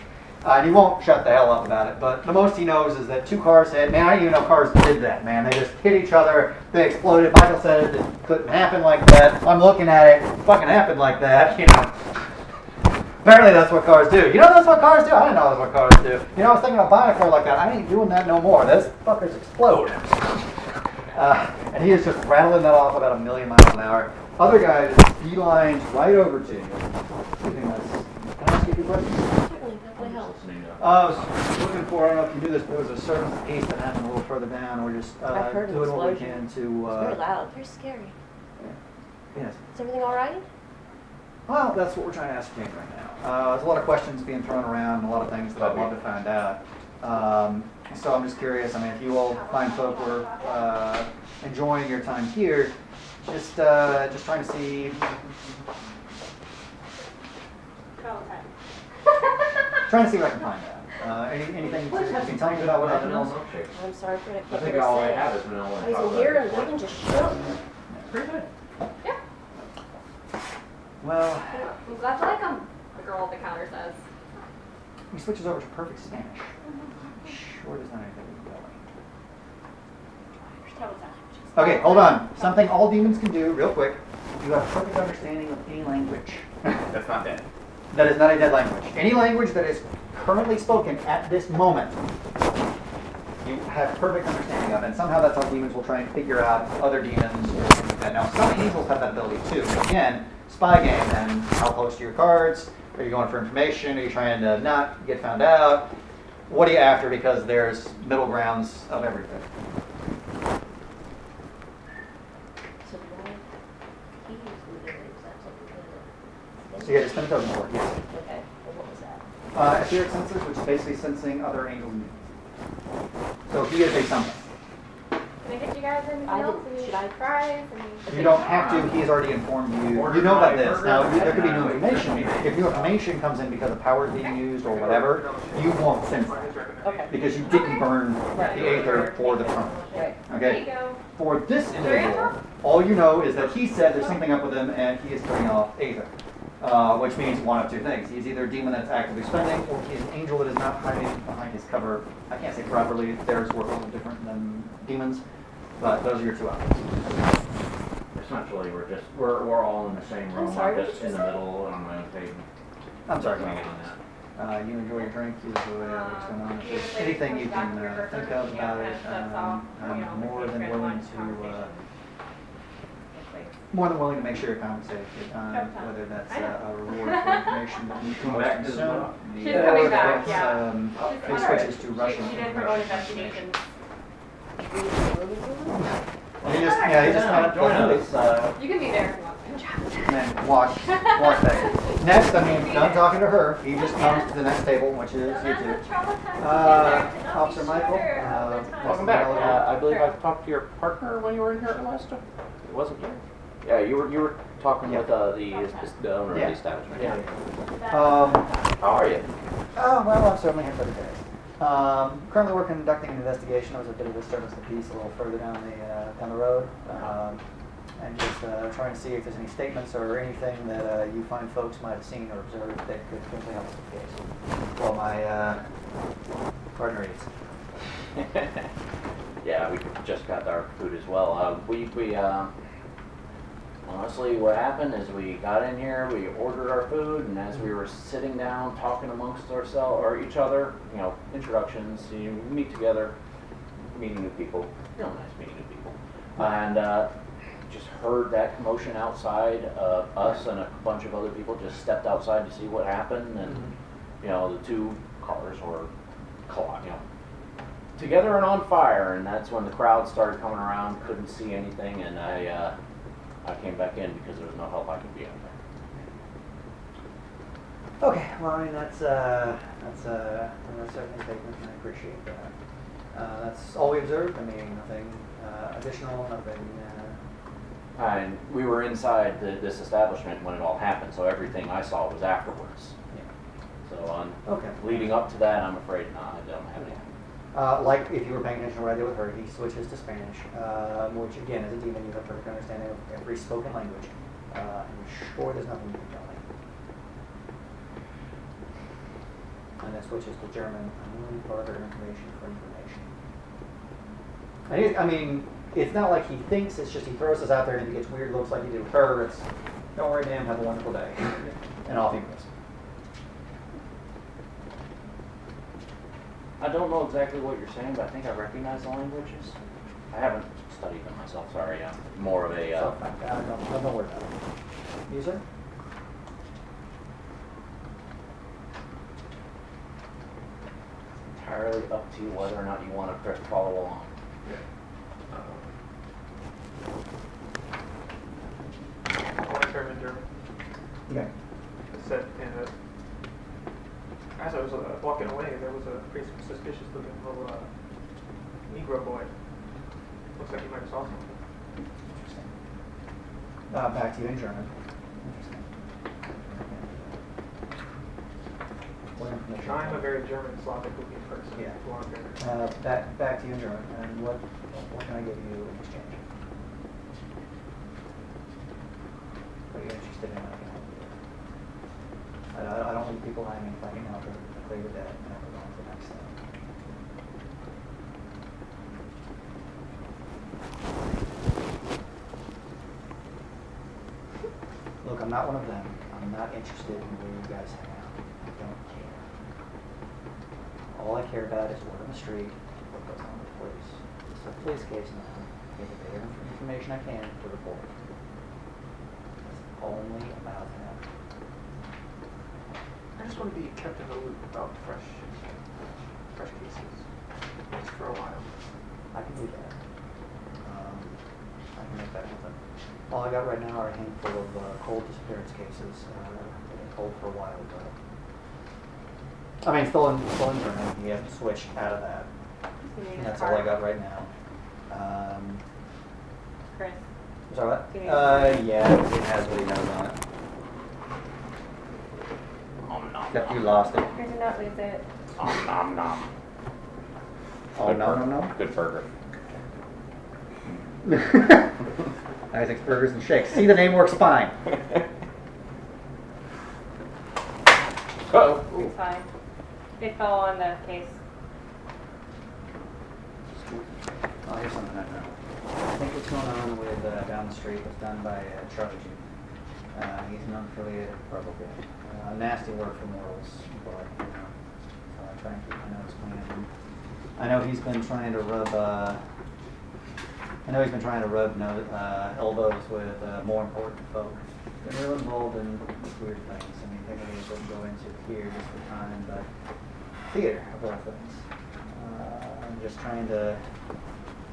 And he won't shut the hell up about it. But the most he knows is that 2 cars hit. Man, I didn't even know cars did that, man. They just hit each other. They exploded. Michael said it couldn't happen like that. I'm looking at it. It fucking happened like that, you know. Apparently that's what cars do. You know that's what cars do? I didn't know that's what cars do. You know, I was thinking of buying a car like that. I ain't doing that no more. Those fuckers explode. And he is just rattling that off about 1,000,000 miles an hour. Other guy just beelines right over to you. Can I ask you a few questions? Certainly, that would help. I was looking for, I don't know if you knew this, but there was a service piece that happened a little further down. We're just I've heard of doing what we explosion. can to... It's very loud, very scary. Yes. Is everything all right? Well, that's what we're trying to ascertain right now. There's a lot of questions being thrown around, and a lot of things that I'd love to find out. So I'm just curious, I mean, if you all fine folk were enjoying your time here, just trying to see... Trying to see what I can find out. Anything you can tell me about what happened else? I'm sorry for it. I think all I have is vanilla. I was in here and everything just shook. Pretty good. Yeah. Well, I'm glad you like them, the girl at the counter says. he switches over to perfect Spanish. Sure does not anything we can go. Okay, hold on. Something all demons can do, real quick. You have perfect understanding of any language. That's not dead. That is not a dead language. Any language that is currently spoken at this moment, you have perfect understanding of, and somehow that's how demons will try and figure out other demons or things like that. Now, some angels have that ability too. But again, spy game, and how close to your cards? Are you going for information? Are you trying to not get found out? What are you after? Because there's middle grounds of everything. So why he used the ability, is that something that... So yeah, just spin a token for it, yes. Okay, and what was that? Etheric senses, which is basically sensing other angels. So he is a something. Can I get you guys anything I else? would- Any should I- fries? You don't have to. He's already informed you. You know about this. Now, there could be new information. If new information comes in because of power being used or whatever, you won't sense that Okay. because you didn't burn the aether for the throne. Right. There you Okay. go. For this individual, all you know is that he said there's something up with him and he is turning off aether, which means one of 2 things. He's either a demon that's actively spending, or he's an angel that is not hiding behind his cover. I can't say properly. Theirs work a little different than demons, but those are your 2 options. Essentially, we're all in the same room. sorry, I'm what just did in you the say? middle on my own table. I'm sorry. Looking at that. You enjoy your drink, you enjoy what's going on. If there's anything you can think of about it, I'm more than willing to make sure you're compensated whether that's a reward for information that you Come back to the top. She's coming back, it's, yeah. he switches to Russian. She did her own investigations. He just kind of Join us. You can be there if you want. and then walk back. Next, I mean, done talking to her, he just comes to the next table, which is you 2. Officer Michael. Welcome back. I believe I talked to your partner when you were in here last time. It wasn't you. Yeah, you were talking Yeah. with the owner of Yeah. the establishment. Yeah. How are you? Oh, well, I'm certainly here for the day. Currently we're conducting an investigation. It was a bit of a service piece a little further down the road. And just trying to see if there's any statements or anything that you find folks might have seen or observed that could potentially help us with the case. While my partner eats. Yeah, we just got our food as well. We honestly, what happened is we got in here, we ordered our food, and as we were sitting down talking amongst ourselves or each other, you know, introductions, we meet together, meeting new people, real nice meeting new people, and just heard that commotion outside. Us and a bunch of other people just stepped outside to see what happened, and you know, the 2 cars were, together and on fire, and that's when the crowd started coming around. Couldn't see anything, and I came back in because there was no help I could be out there. Okay, well, I mean, that's certainly taken, and I appreciate that. That's all we observed. I mean, nothing additional, nothing. And we were inside this establishment when it all happened, so everything I saw was afterwards. Yeah. So Okay. leading up to that, I'm afraid not. I don't have any. Like if you were paying attention to what I did with her, he switches to Spanish, which again, as a demon, you have perfect understanding of every spoken language. I'm sure there's nothing you can tell me. And then switches to German. I'm further information for information. I mean, it's not like he thinks, it's just he throws this out there and if he gets weird looks like he did with her, it's, don't worry, ma'am, have a wonderful day. And off he goes. I don't know exactly what you're saying, but I think I recognize the languages. I haven't studied them myself, sorry. I'm more of a... So, don't worry about it. User? entirely up to you whether or not you want to follow along. One term in German. Okay. It said as I was walking away, there was a pretty suspicious looking little Negro boy. Looks like he might have saw something. Interesting. Back to you in German. Interesting. What information? I'm a very German, Slavic looking person. Yeah. Blonde hair. Back to you in German. And what can I give you in exchange? What are you interested in? I can help you with. I don't leave people hanging if I can help them clear the debt and we're going to the next step. Look, I'm not one of them. I'm not interested in where you guys hang out. I don't care. All I care about is word on the street, what goes on with the police. This is a police case now. Give the bit of information I can to report. It's only about him. I just want to be kept in the loop about fresh cases, just for a while. I can do that. I can make that happen. All I got right now are a handful of cold disappearance cases. They've been cold for a while, but I mean, still in German. He hasn't switched out of that. And that's all I got right now. Chris. Sorry, what? Yeah, it has what he knows on it. Except you lost it. Chris did not lose it. Nom nom. Oh, no. Good burger. Isaac's Burgers and Shakes. See, the name works fine. Uh-oh. It's fine. It fell on the case. Oh, here's something I know. I think what's going on with down the street was done by Charlie G. He's an unaffiliated Republican. Nasty word for morals, but you know, so I try and keep my nose clean. I know he's been trying to rub. Elbows with more important folk. Been real involved in weird things. I mean, technically it doesn't go into here just for time, but theater of all things. I'm just trying to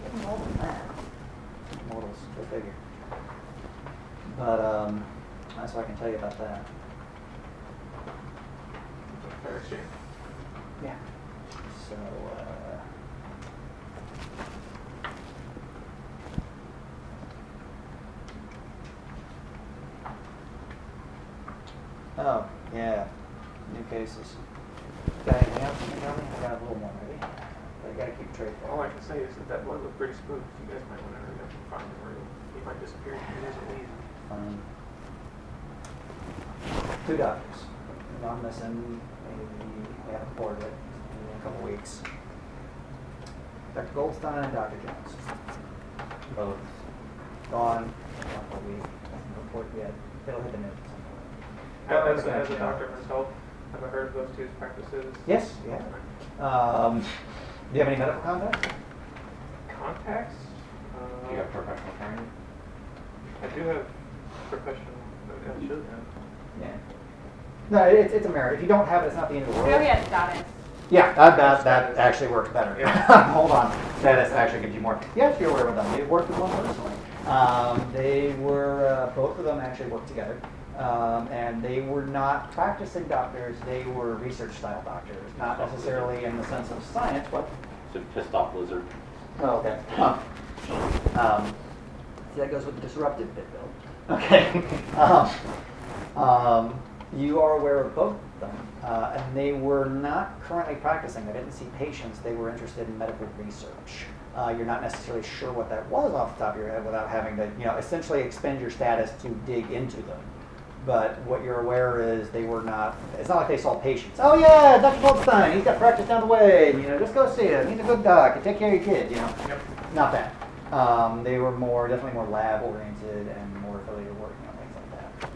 get involved in that. Mortals, go figure. But that's what I can tell you about that. Fair exchange. Yeah. So, oh, yeah. New cases. Got anything else you can tell me? I got a little more maybe. But I gotta keep track. All I can say is that blood looked pretty smooth. You guys might want to hurry up and find him, or he might disappear if he doesn't leave. 2 doctors. One missing. Maybe we haven't reported it in a couple weeks. Dr. Goldstein and Dr. Jones. Both gone. Not a week. Nothing reported yet. It'll hit the news at some point. As a doctor myself, have I heard of those two's practices? Yes, yeah. Do you have any medical contacts? Contacts? Do you have professional training? I do have professional. I should have. Yeah. No, it's a merit. If you don't have it, it's not the end of the We world. already had status. Yeah, that actually works better. Yeah. Hold on. Status actually gives you more. You have to be aware with them. You've worked with one personally. They were, both of them actually worked together. And they were not practicing doctors, they were research style doctors. Not necessarily in the sense of science, but. It's a pissed off lizard. Oh, okay. See, that goes with the disruptive bit, Bill. Okay. You are aware of both them. And they were not currently practicing. They didn't see patients. They were interested in medical research. You're not necessarily sure what that was off the top of your head without having to, essentially expend your status to dig into them. But what you're aware is they were not, it's not like they saw patients. Oh yeah, Dr. Goldstein, he's got practice down the way, just go see him. He's a good doc, and take care of your kid, Yep. Not that. They were definitely more lab oriented and more affiliated working on things like that.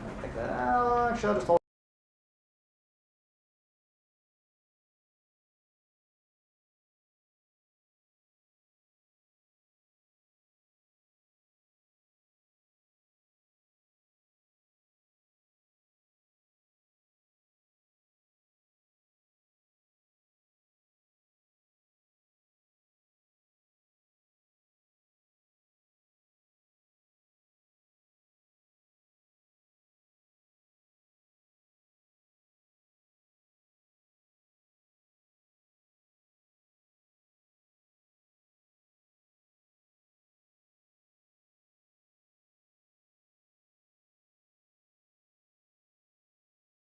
I think that, I should have just told